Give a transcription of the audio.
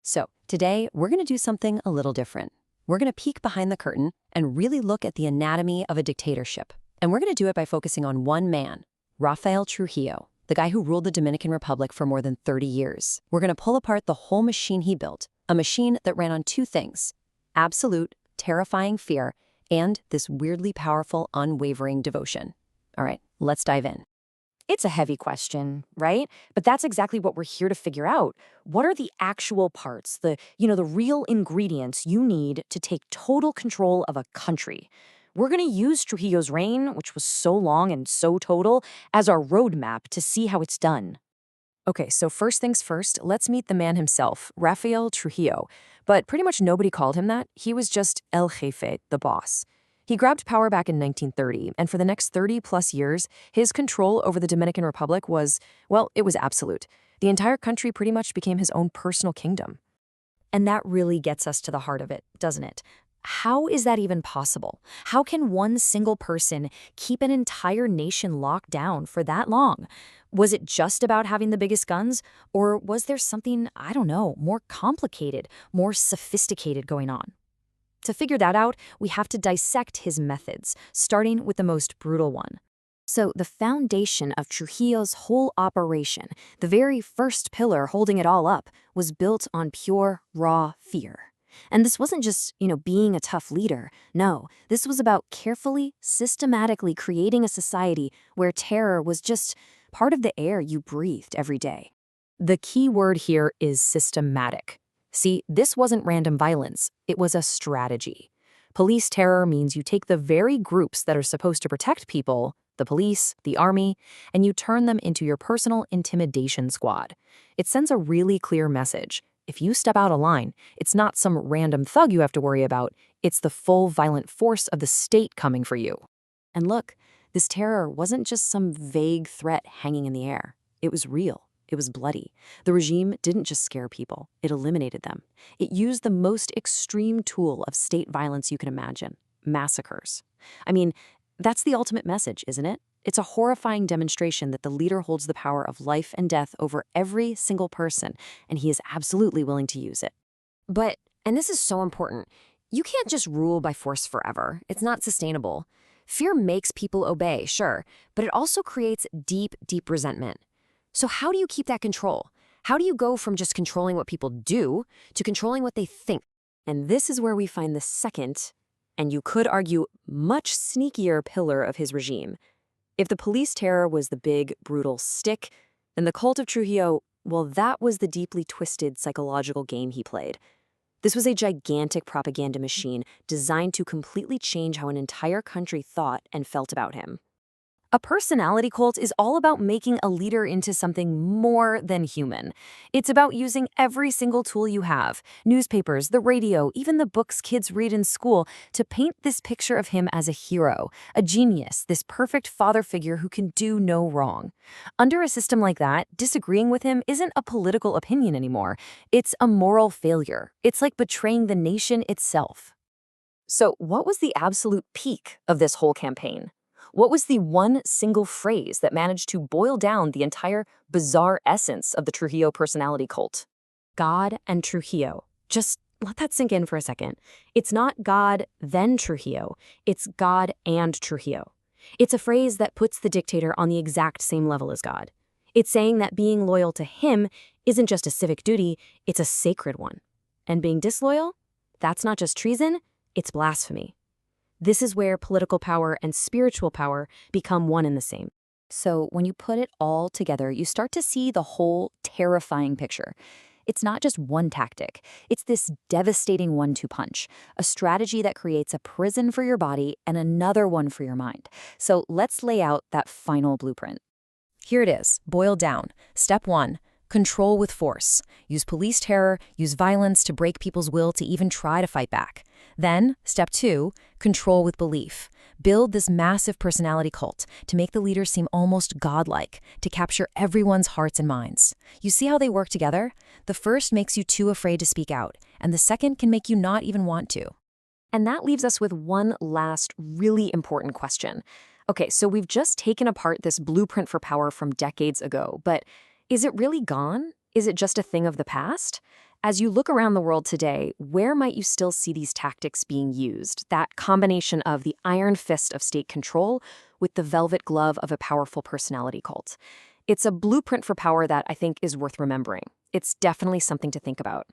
So, today we're going to do something a little different. We're going to peek behind the curtain and really look at the anatomy of a dictatorship. And we're going to do it by focusing on one man, Rafael Trujillo, the guy who ruled the Dominican Republic for more than 30 years. We're going to pull apart the whole machine he built, a machine that ran on two things: absolute, terrifying fear, and this weirdly powerful, unwavering devotion. All right, let's dive in. It's a heavy question, right? But that's exactly what we're here to figure out. What are the actual parts, the real ingredients you need to take total control of a country? We're going to use Trujillo's reign, which was so long and so total, as our roadmap to see how it's done. Okay, so first things first, let's meet the man himself, Rafael Trujillo. But pretty much nobody called him that. He was just El Jefe, the boss. He grabbed power back in 1930, and for the next 30-plus years, his control over the Dominican Republic was, well, it was absolute. The entire country pretty much became his own personal kingdom. And that really gets us to the heart of it, doesn't it? How is that even possible? How can one single person keep an entire nation locked down for that long? Was it just about having the biggest guns? Or was there something, I don't know, more complicated, more sophisticated going on? To figure that out, we have to dissect his methods, starting with the most brutal one. So the foundation of Trujillo's whole operation, the very first pillar holding it all up, was built on pure, raw fear. And this wasn't just, being a tough leader. No, this was about carefully, systematically creating a society where terror was just part of the air you breathed every day. The key word here is systematic. See, this wasn't random violence, it was a strategy. Police terror means you take the very groups that are supposed to protect people, the police, the army, and you turn them into your personal intimidation squad. It sends a really clear message. If you step out of line, it's not some random thug you have to worry about, it's the full violent force of the state coming for you. And look, this terror wasn't just some vague threat hanging in the air. It was real. It was bloody. The regime didn't just scare people, it eliminated them. It used the most extreme tool of state violence you can imagine: massacres. I mean, that's the ultimate message, isn't it? It's a horrifying demonstration that the leader holds the power of life and death over every single person, and he is absolutely willing to use it. But, and this is so important, you can't just rule by force forever. It's not sustainable. Fear makes people obey, sure, but it also creates deep, deep resentment. So how do you keep that control? How do you go from just controlling what people do to controlling what they think? And this is where we find the second, and you could argue much sneakier pillar of his regime. If the police terror was the big, brutal stick, then the cult of Trujillo, well, that was the deeply twisted psychological game he played. This was a gigantic propaganda machine designed to completely change how an entire country thought and felt about him. A personality cult is all about making a leader into something more than human. It's about using every single tool you have, newspapers, the radio, even the books kids read in school, to paint this picture of him as a hero, a genius, this perfect father figure who can do no wrong. Under a system like that, disagreeing with him isn't a political opinion anymore. It's a moral failure. It's like betraying the nation itself. So what was the absolute peak of this whole campaign? What was the one single phrase that managed to boil down the entire bizarre essence of the Trujillo personality cult? God and Trujillo. Just let that sink in for a second. It's not God, then Trujillo. It's God and Trujillo. It's a phrase that puts the dictator on the exact same level as God. It's saying that being loyal to him isn't just a civic duty, it's a sacred one. And being disloyal? That's not just treason, it's blasphemy. This is where political power and spiritual power become one and the same. So when you put it all together, you start to see the whole terrifying picture. It's not just one tactic. It's this devastating 1-2 punch, a strategy that creates a prison for your body and another one for your mind. So let's lay out that final blueprint. Here it is, boiled down. Step 1. Control with force. Use police terror, use violence to break people's will to even try to fight back. Then, step 2, control with belief. Build this massive personality cult to make the leader seem almost godlike, to capture everyone's hearts and minds. You see how they work together? The first makes you too afraid to speak out, and the second can make you not even want to. And that leaves us with one last really important question. Okay, so we've just taken apart this blueprint for power from decades ago, but is it really gone? Is it just a thing of the past? As you look around the world today, where might you still see these tactics being used? That combination of the iron fist of state control with the velvet glove of a powerful personality cult. It's a blueprint for power that I think is worth remembering. It's definitely something to think about.